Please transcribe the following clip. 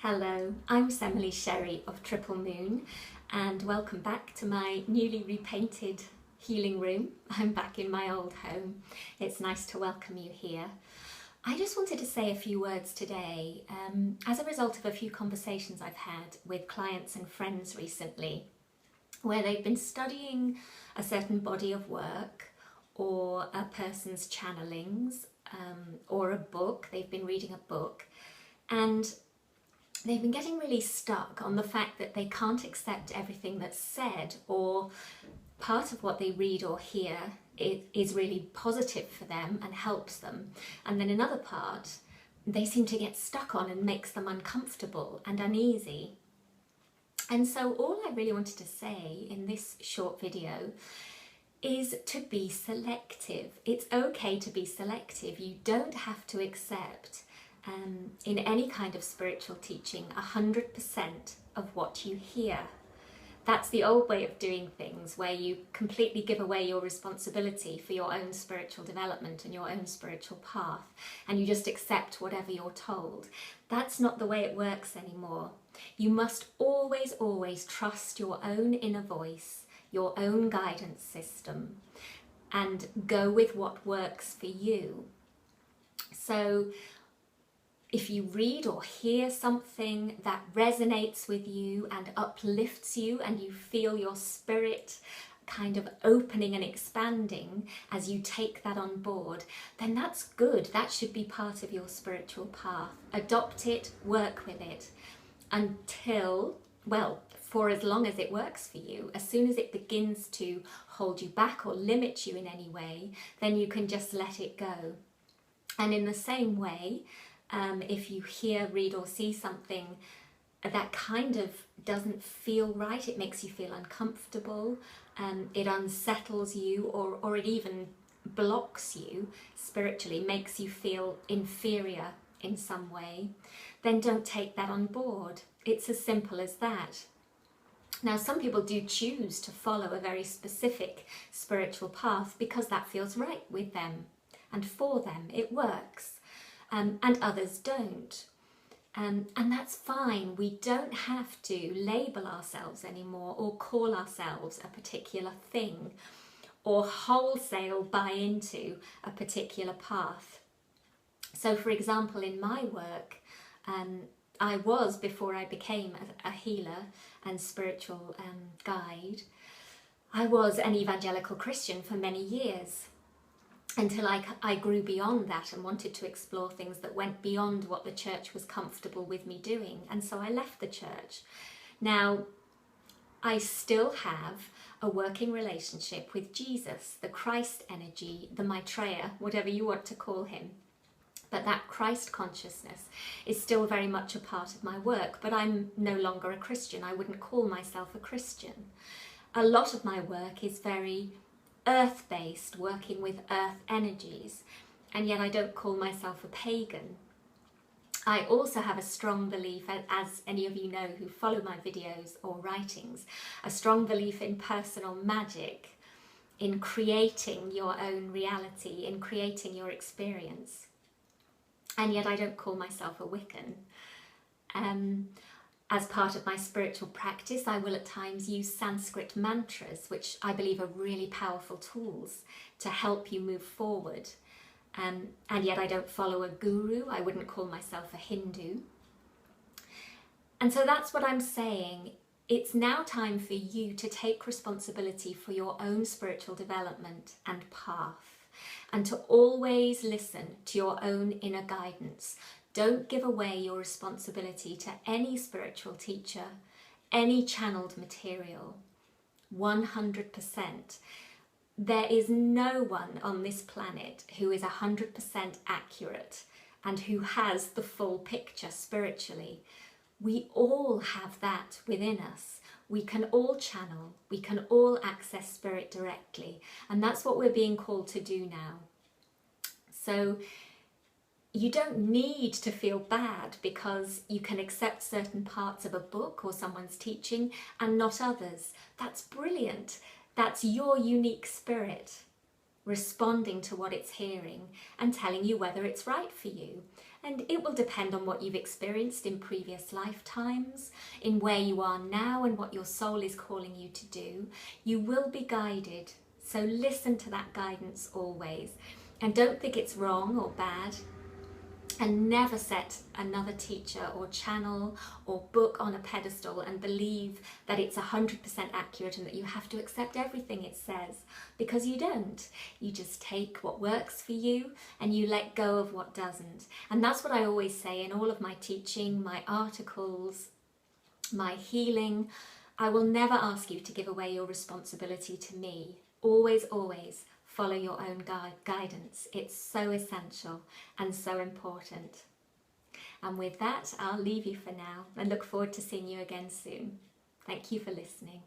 Hello, I'm Emily Sherry of Triple Moon and welcome back to my newly repainted healing room. I'm back in my old home. It's nice to welcome you here. I just wanted to say a few words today as a result of a few conversations I've had with clients and friends recently where they've been studying a certain body of work or a person's channelings or a book. They've been reading a book and they've been getting really stuck on the fact that they can't accept everything that's said, or part of what they read or hear is really positive for them and helps them, and then another part they seem to get stuck on and makes them uncomfortable and uneasy. And so all I really wanted to say in this short video is to be selective. It's okay to be selective. You don't have to accept in any kind of spiritual teaching 100% of what you hear. That's the old way of doing things, where you completely give away your responsibility for your own spiritual development and your own spiritual path, and you just accept whatever you're told. That's not the way it works anymore. You must always trust your own inner voice, your own guidance system, and go with what works for you. So if you read or hear something that resonates with you and uplifts you, and you feel your spirit kind of opening and expanding as you take that on board, then that's good. That should be part of your spiritual path. Adopt it, work with it until, well, for as long as it works for you. As soon as it begins to hold you back or limit you in any way, then you can just let it go. And in the same way, if you hear, read or see something that kind of doesn't feel right, it makes you feel uncomfortable, it unsettles you, or it even blocks you spiritually, makes you feel inferior in some way, then don't take that on board. It's as simple as that. Now, some people do choose to follow a very specific spiritual path because that feels right with them and for them. It works. And others don't. And that's fine. We don't have to label ourselves anymore or call ourselves a particular thing or wholesale buy into a particular path. So, for example, in my work, I was, before I became a healer and spiritual guide, I was an evangelical Christian for many years, until I grew beyond that and wanted to explore things that went beyond what the church was comfortable with me doing. And so I left the church. Now, I still have a working relationship with Jesus, the Christ energy, the Maitreya, whatever you want to call him. But that Christ consciousness is still very much a part of my work, but I'm no longer a Christian. I wouldn't call myself a Christian. A lot of my work is very earth-based, working with earth energies, and yet I don't call myself a pagan. I also have a strong belief, as any of you know who follow my videos or writings, a strong belief in personal magic, in creating your own reality, in creating your experience. And yet I don't call myself a Wiccan. As part of my spiritual practice, I will at times use Sanskrit mantras, which I believe are really powerful tools to help you move forward. And yet I don't follow a guru. I wouldn't call myself a Hindu. And so that's what I'm saying. It's now time for you to take responsibility for your own spiritual development and path, and to always listen to your own inner guidance. Don't give away your responsibility to any spiritual teacher, any channeled material, 100%. There is no one on this planet who is 100% accurate and who has the full picture spiritually. We all have that within us. We can all channel, we can all access spirit directly, and that's what we're being called to do now. So you don't need to feel bad because you can accept certain parts of a book or someone's teaching and not others. That's brilliant. That's your unique spirit responding to what it's hearing and telling you whether it's right for you. And it will depend on what you've experienced in previous lifetimes, in where you are now and what your soul is calling you to do. You will be guided, so listen to that guidance always. And don't think it's wrong or bad. And never set another teacher or channel or book on a pedestal and believe that it's 100% accurate and that you have to accept everything it says, because you don't. You just take what works for you and you let go of what doesn't. And that's what I always say in all of my teaching, my articles, my healing. I will never ask you to give away your responsibility to me. Always, always follow your own guidance. It's so essential and so important. And with that, I'll leave you for now and look forward to seeing you again soon. Thank you for listening.